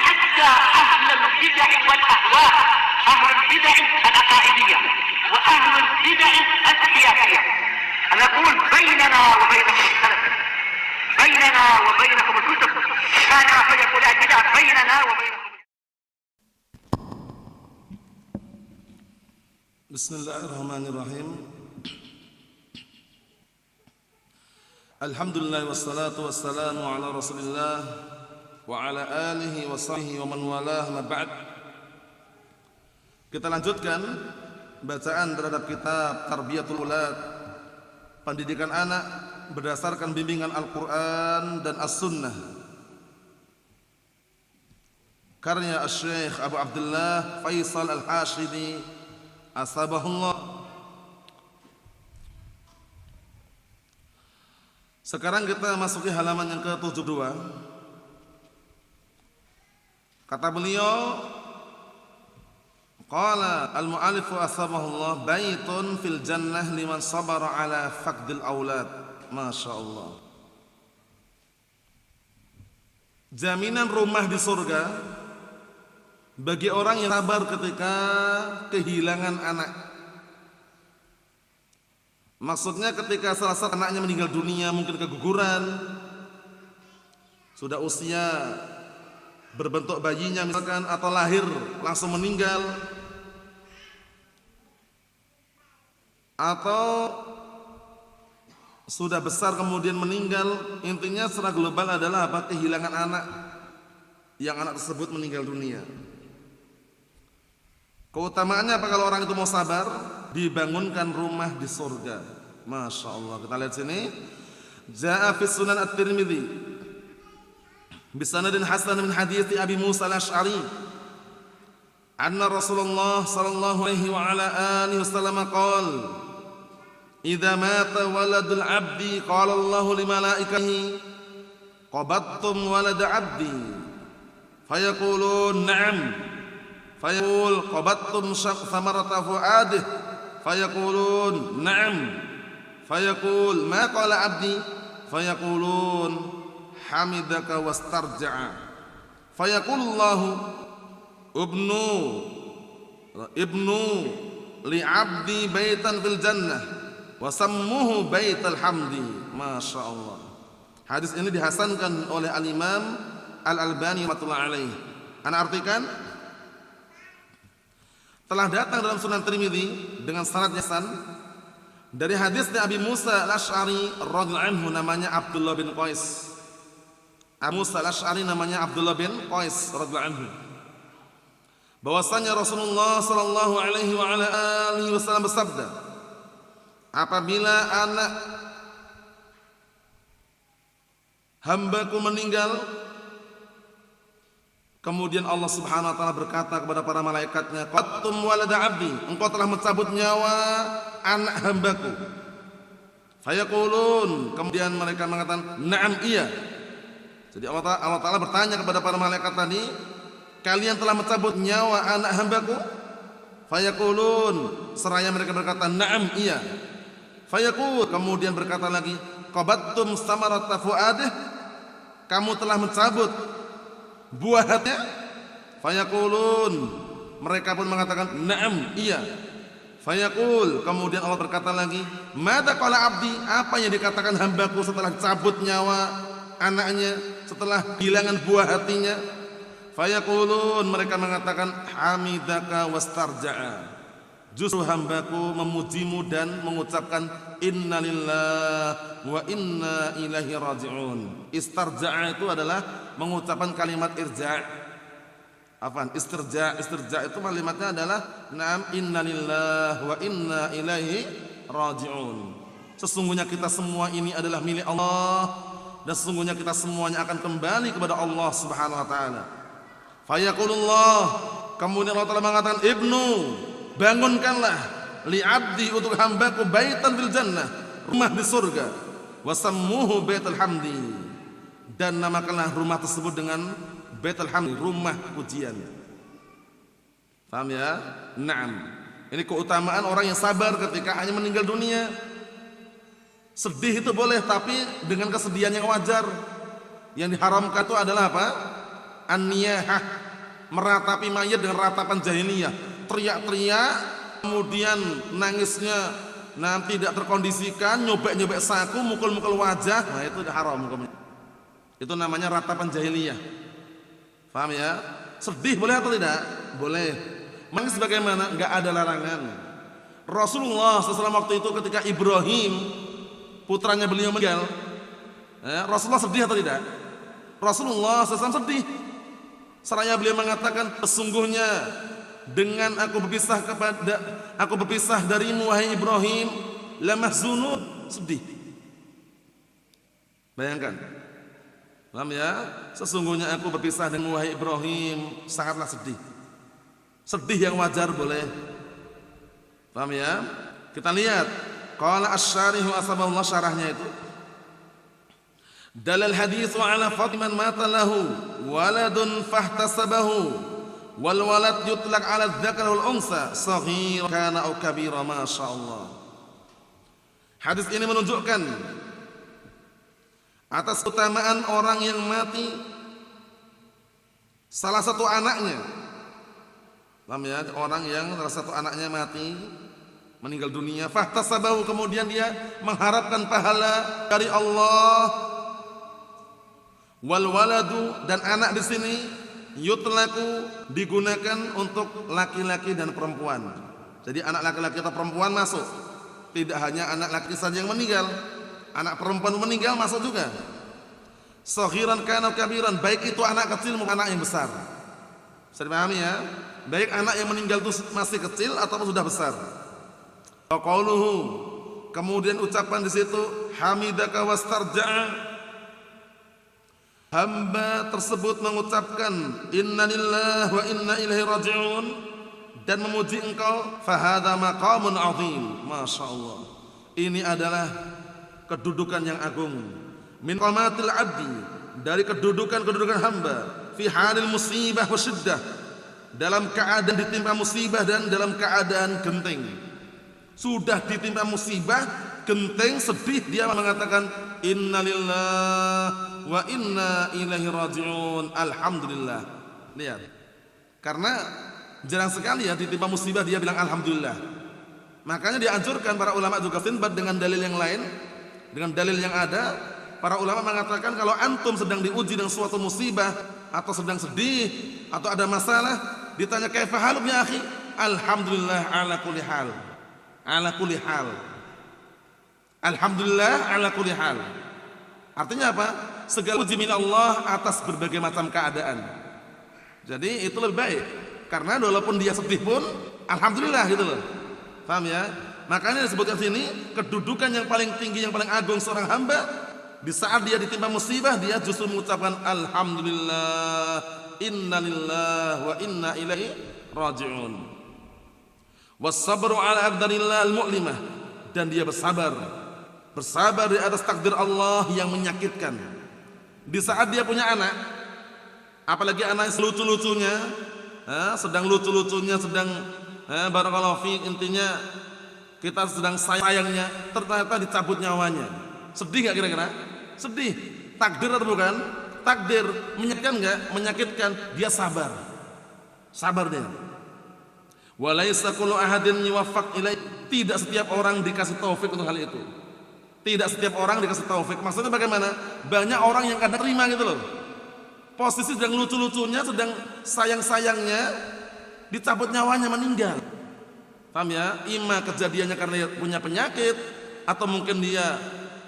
حتى أهل البدع والأهواء، أهل البدع العقائدية وأهل البدع السياسية. أنا أقول بيننا وبينكم السلف، بيننا وبينكم الكتب، كان فيقول البدع بيننا وبينكم. Bismillahirrahmanirrahim. Alhamdulillah wassalatu wassalamu ala Rasulillah wa ala alihi wa sahbihi wa man walah, ma ba'd. Kita lanjutkan bacaan terhadap kitab Tarbiyatul Aulad, pendidikan anak berdasarkan bimbingan Al-Qur'an dan As-Sunnah, karya Asy-Syaikh Abu Abdullah Faisal Al-Hashimi asbahullah. Sekarang kita masuki halaman yang ke-72. Kata beliau, qala al-mu'allifu asbahullah, baitun fil jannah liman sabara ala faqdil aulad. Masya Allah. Jaminan rumah di surga bagi orang yang sabar ketika kehilangan anak. Maksudnya ketika salah satu anaknya meninggal dunia, mungkin keguguran, sudah usia berbentuk bayinya misalkan, atau lahir langsung meninggal, atau sudah besar kemudian meninggal. Intinya secara global adalah apa? Kehilangan anak, yang anak tersebut meninggal dunia. Keutamaannya apa kalau orang itu mau sabar? Dibangunkan rumah di surga. Masya Allah. Kita lihat sini. Ja'a fi Sunan At-Tirmidzi bisanadin hasan min hadithi Abi Musa Al-Asy'ari anna Rasulullah sallallahu alaihi wa ala alihi wasallam qala idza mata waladul 'abdi qala Allahu li malaikatihi qabattum walada 'abdi fayaqulun na'am fayaqul qabattum samarata fuadih fayaqulun na'am fayaqul ma qala 'abdi fayaqulun hamidaka wastarja'a fayaqulullahu ibnu li 'abdi baitan fil jannah wa sammuhu baital hamdi. Masya Allah. Hadis ini dihasankan oleh Al-Imam Al-Albani rahmatullahi alaihi. Ana artikan, telah datang dalam Sunan Tirmidzi dengan sanad hasan dari hadisnya Abi Musa Al-Asy'ari radhiyallahu anhu, namanya Abdullah bin Qais. Abu Musa Al-Asy'ari namanya Abdullah bin Qais radhiyallahu anhu, bahwasanya Rasulullah sallallahu alaihi wa ala alihi wasallam bersabda, apabila anak hambaku meninggal, kemudian Allah Subhanahu wa taala berkata kepada para malaikatnya, qatum walada 'abdi, engkau telah mencabut nyawa anak hambaku. Fayaqulun, kemudian mereka mengatakan, na'am, iya. Jadi Allah taala bertanya kepada para malaikat tadi, kalian telah mencabut nyawa anak hambaku? Fayaqulun, seraya mereka berkata, na'am, iya. Fayaqul, kemudian berkata lagi, qabattum samarata fuadih, kamu telah mencabut buah hatinya? Fayaqulun, mereka pun mengatakan na'am, iya. Fayaqul, kemudian Allah berkata lagi, mada qala 'abdi, apa yang dikatakan hambaku setelah cabut nyawa anaknya, setelah kehilangan buah hatinya? Fayaqulun, mereka mengatakan hamidaka wastarja'a, justru hambaku memujimu dan mengucapkan innalillahi wa inna ilaihi raji'un. Istarja'a itu adalah mengucapkan kalimat irja'. Afan, istirja' itu kalimatnya adalah na'am innalillahi wa inna ilaihi raji'un. Sesungguhnya kita semua ini adalah milik Allah, dan sesungguhnya kita semuanya akan kembali kepada Allah Subhanahu wa taala. Fayaqulullah, kemudian Allah Taala mengatakan, ibnu, bangunkanlah li 'abdi, untuk hambaku, baitan fil jannah, rumah di surga, wasammuhu baitul hamdi, dan namakanlah rumah tersebut dengan baitul hamdi, rumah pujian. Paham ya? Naam. Ini keutamaan orang yang sabar ketika hanya meninggal dunia. Sedih itu boleh, tapi dengan kesedihan yang wajar. Yang diharamkan itu adalah apa? an-niyahah, meratapi mayat dengan ratapan jahiliyah, teriak-teriak, kemudian nangisnya tidak terkondisikan, nyobek-nyobek saku, mukul-mukul wajah, nah itu udah haram hukumnya. Itu namanya ratapan jahiliyah. Paham ya? Sedih boleh atau tidak? Boleh. Nangis bagaimana? Enggak ada larangan. Rasulullah SAW waktu itu ketika Ibrahim putranya beliau meninggal, Rasulullah sedih atau tidak? Rasulullah SAW sedih. Seraya beliau mengatakan, sesungguhnya dengan aku berpisah darimu wahai Ibrahim, lamahzunun, sedih. Bayangkan. Paham ya? Sesungguhnya aku berpisah dengan wahai Ibrahim, sangatlah sedih. Sedih yang wajar boleh. Paham ya? Kita lihat qala asy-syarih asbahullah, syarahnya itu dalal haditsu ala fadman mata lahu waladun fahtasabahu wal walad yutlaq ala dzakar wal unsa saghir kana aw kabira masyaallah. Hadis ini menunjukkan atas keutamaan orang yang mati salah satu anaknya. Paham ya? Orang yang salah satu anaknya mati, meninggal dunia, fahtasabahu, kemudian dia mengharapkan pahala dari Allah. Wal waladu, dan anak di sini yutlaku, digunakan untuk laki-laki dan perempuan. Jadi anak laki-laki atau perempuan masuk. Tidak hanya anak laki saja yang meninggal, anak perempuan meninggal masuk juga. Saghiran kana kabiran, baik itu anak kecil maupun anak yang besar. Bisa dipahami ya? Baik anak yang meninggal itu masih kecil ataupun sudah besar. Qauluhu, kemudian ucapan di situ hamidaka wastarja'a, hamba tersebut mengucapkan innalillahi wa inna ilaihi raji'un, dan memuji engkau, fahadha maqamun azim. Masyaallah, ini adalah kedudukan yang agung, min qamatil abdi, dari kedudukan hamba, fi halil musibah wa syiddah, dalam keadaan ditimpa musibah dan dalam keadaan genting. Sudah ditimpa musibah, genting, sedih, dia mengatakan innalillahi wa inna ilaihi raji'un, alhamdulillah. Lihat, karena jarang sekali ya ditimpa musibah dia bilang alhamdulillah. Makanya dianjurkan para ulama juga istinbat dengan dalil yang lain. Dengan dalil yang ada, para ulama mengatakan kalau antum sedang diuji dengan suatu musibah atau sedang sedih atau ada masalah, ditanya kaifa haluk ya akhi, alhamdulillah ala kulli hal. Ala kulli hal. Alhamdulillah ala kulli hal. Artinya apa? Segala puji milik Allah atas berbagai macam keadaan. Jadi itu lebih baik, karena walaupun dia sedih pun alhamdulillah gitu loh. Paham ya? Makanya disebutkan sini kedudukan yang paling tinggi, yang paling agung seorang hamba, di saat dia ditimpa musibah dia justru mengucapkan alhamdulillah, innalillahi wa inna ilaihi raji'un. Was-sabru ala aqdarillah al-mu'limah, dan dia bersabar di atas takdir Allah yang menyakitkan. Di saat dia punya anak, apalagi anak lucu-lucunya, sedang lucu-lucunya, sedang barakallahu fiik, intinya kita sedang sayangnya, ternyata dicabut nyawanya. Sedih enggak kira-kira? Sedih. Takdir atau bukan? Takdir. Menyakitkan enggak? Menyakitkan. Dia sabar. Sabar dia. Walaysa kullu ahadin yuwaffaq ilaih. Tidak setiap orang dikasih taufik untuk hal itu. Tidak setiap orang dikasih taufik. Maksudnya bagaimana? Banyak orang yang kadang terima gitu loh. Posisi sedang lucu-lucunya, sedang sayang-sayangnya, dicabut nyawanya, meninggal. Paham ya? Ima kejadiannya karena dia punya penyakit, atau mungkin dia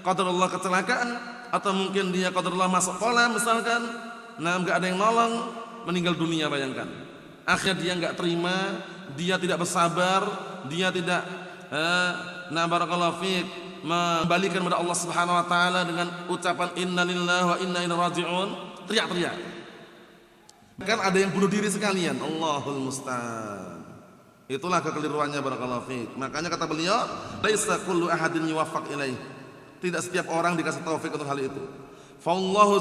qadarullah kecelakaan, atau mungkin dia qadarullah masuk kolam misalkan, enggak ada yang nolong, meninggal dunia. Bayangkan. Akhirnya dia enggak terima, dia tidak bersabar, dia tidak barakallahu fiik, membalikan kepada Allah Subhanahu wa taala dengan ucapan innalillahi wa inna ilaihi raji'un, teriak-teriak. Bahkan ada yang bunuh diri sekalian. Allahul musta'an. Itulah kekeliruannya, barakallahu fiik. Makanya kata beliau, laisa kullu ahadin yuwaffaq ilaih. Tidak setiap orang dikasih taufik untuk hal itu. Fallahu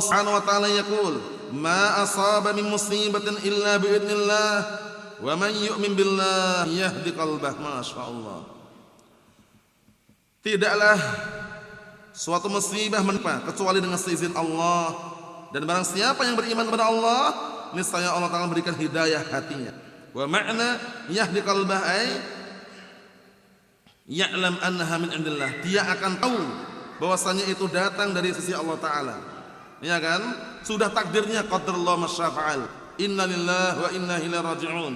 subhanahu wa ta'ala yaqul, ma asaba min musibatin illa bi idznillah, wa man yu'min billah yahdi qalbah. Masyaallah. Tidaklah suatu musibah menimpa kecuali dengan seizin Allah. Dan barang siapa yang beriman kepada Allah, niscaya Allah Ta'ala berikan hidayah hatinya. Wa ma'na yahdi qalbah ay ya'lam annaha min indillah. Dia akan tahu bahwasanya itu datang dari sisi Allah Ta'ala. Ya kan? Sudah takdirnya qadarullah masyafa'al. Inna lillahi wa inna ilaihi raji'un.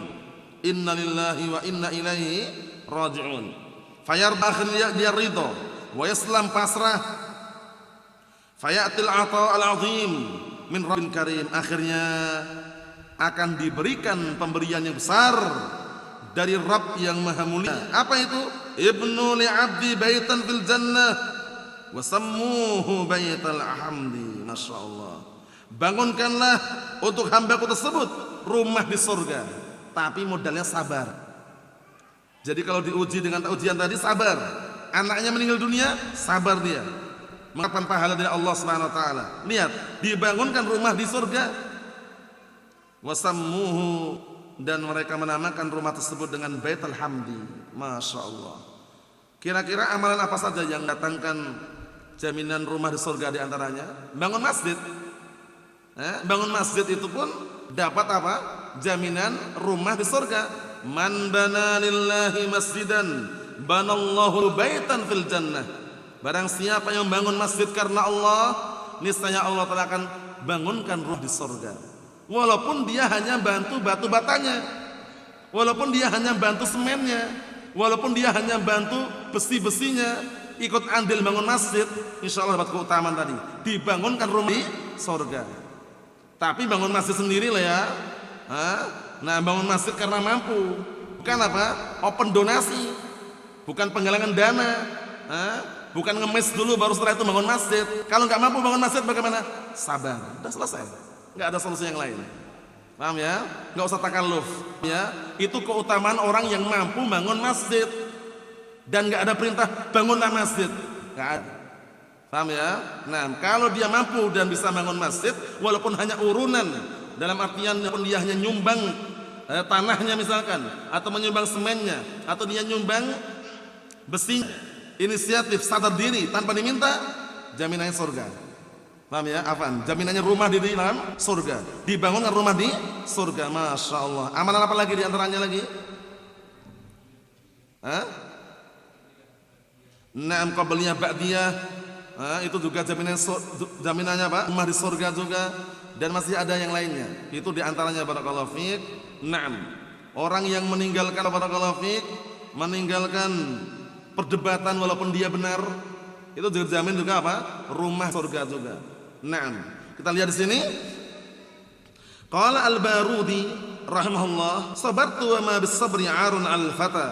Inna lillahi wa inna ilaihi raji'un. Fayarda akhirnya dia ridha wa yaslam pasrah. Fayatil ata al-azim min rabbin karim. Akhirnya akan diberikan pemberian yang besar dari Rabb yang maha mulia. Apa itu? Ibnu li 'abdi baitan fil jannah wa sammuhu baital hamdi. Masyaallah. Bangunkanlah untuk hambaku tersebut rumah di surga, tapi modalnya sabar. Jadi kalau diuji dengan ujian tadi sabar. Anaknya meninggal dunia, sabar dia. Mengharapkan pahala dari Allah Subhanahu wa taala. Lihat, dibangunkan rumah di surga. Wasammuhu, dan mereka menamakan rumah tersebut dengan Baitul Hamdi. Masya Allah. Kira-kira amalan apa saja yang datangkan jaminan rumah di surga? Di antaranya bangun masjid. Bangun masjid itu pun dapat apa? Jaminan rumah di surga. Man bana lillahi masjidan banallahu baitan fil jannah. Barang siapa yang bangun masjid karena Allah, niscaya Allah Ta'ala akan bangunkan rumah di surga. Walaupun dia hanya bantu batu batanya, walaupun dia hanya bantu semennya, walaupun dia hanya bantu besi-besinya, ikut andil bangun masjid, insya Allah dapat keutamaan tadi. Dibangunkan rumah di surga. Tapi bangun masjid sendiri lah ya. Nah, bangun masjid karena mampu, bukan apa? Open donasi, bukan penggalangan dana, bukan ngemis dulu baru setelah itu bangun masjid. Kalau nggak mampu bangun masjid bagaimana? Sabar, udah selesai, nggak ada solusi yang lain. Paham ya? Nggak usah takalluf ya. Itu keutamaan orang yang mampu bangun masjid dan nggak ada perintah bangunlah masjid, nggak ada. Paham ya? Nah, kalau dia mampu dan bisa bangun masjid, walaupun hanya urunan, dalam artian walaupun dia hanya nyumbang tanahnya misalkan, atau menyumbang semennya, atau dia nyumbang besinya, inisiatif sadar diri tanpa diminta, jaminannya surga. Paham ya? Afan, jaminannya rumah di dalam surga, dibangunkan rumah di surga. Masya Allah. Amalan apa lagi di antaranya lagi? Naam qabliyah ba'diyah. Itu juga jaminannya apa? Rumah di surga juga. Dan masih ada yang lainnya. Itu di antaranya barakallahu fiik. Naam. Orang yang meninggalkan barakallahu fiik, meninggalkan perdebatan walaupun dia benar, itu dijamin juga apa? Rumah surga juga. Naam. Kita lihat di sini. Qala Al-Barudi rahimahullah, sabartu wa ma bis-sabri 'arun 'al-fata.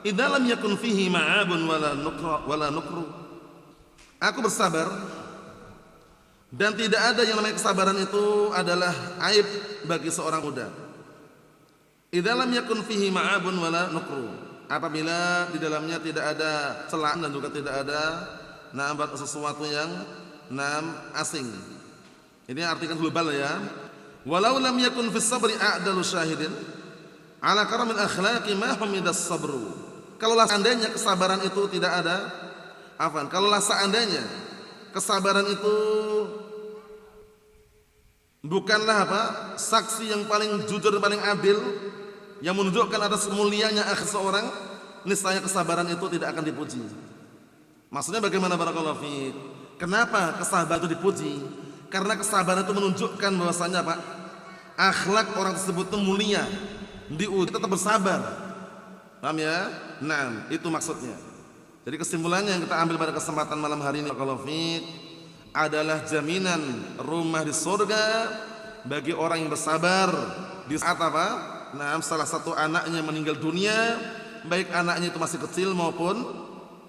Idza lam yakun fihi ma'abun wala nukru. Aku bersabar dan tidak ada yang namanya kesabaran itu adalah aib bagi seorang muda. Idza lam yakun fihi ma'abun wala nukru. Apabila di dalamnya tidak ada celaan dan juga tidak ada sesuatu yang asing. Ini artikan global ya. Walau lam yakun fis sabri a'dalu syahidin ala karamil akhlaqi ma humidas sabru. Kalaulah seandainya kesabaran itu tidak ada, kalaulah seandainya kesabaran itu bukanlah saksi yang paling jujur dan paling adil, yang menunjukkan atas mulianya akhlak seorang, niscaya kesabaran itu tidak akan dipuji. Maksudnya bagaimana barakallahu fiik? Kenapa kesabaran itu dipuji? Karena kesabaran itu menunjukkan bahwasanya akhlak orang tersebut itu mulia, diuji tetap bersabar. Paham ya? Nah, itu maksudnya. Jadi kesimpulannya yang kita ambil pada kesempatan malam hari ini barakallahu fiik adalah jaminan rumah di surga bagi orang yang bersabar di saat salah satu anaknya meninggal dunia, baik anaknya itu masih kecil maupun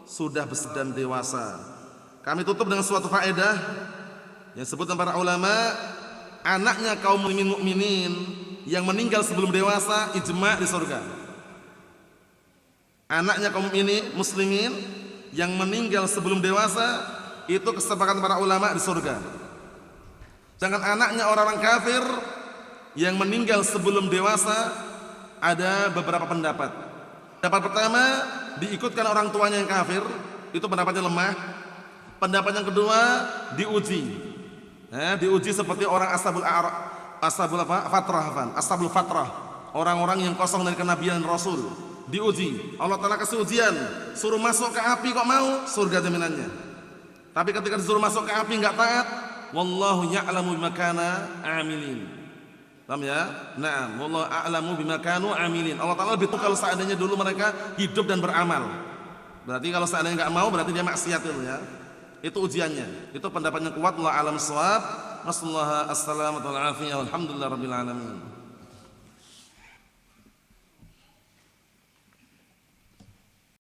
sudah besar dan dewasa. Kami tutup dengan suatu faedah yang disebutkan para ulama, anaknya kaum mukminin yang meninggal sebelum dewasa ijma' di surga. Anaknya kaum muslimin yang meninggal sebelum dewasa itu kesepakatan para ulama di surga. Sedangkan anaknya orang-orang kafir yang meninggal sebelum dewasa ada beberapa pendapat. Pendapat pertama, diikutkan orang tuanya yang kafir, itu pendapatnya lemah. Pendapat yang kedua, diuji. Diuji seperti orang ashabul fatrah, orang-orang yang kosong dari kenabian Rasul. Diuji, Allah Ta'ala kasih ujian, suruh masuk ke api kok mau, surga jaminannya. Tapi ketika disuruh masuk ke api enggak taat, wallahu ya'lamu bima kana amilin. Paham ya? Na'am, wallahu a'lamu bima kanu amilin. Allah Ta'ala lebih tahu kalau seandainya dulu mereka hidup dan beramal. Berarti kalau seandainya enggak mau, berarti dia maksiat itu ya. Itu ujiannya. Itu pendapatnya kuat. Allah alam shawab. Wassallallahu as-salamatu wal afiyah. Alhamdulillah rabbil alamin.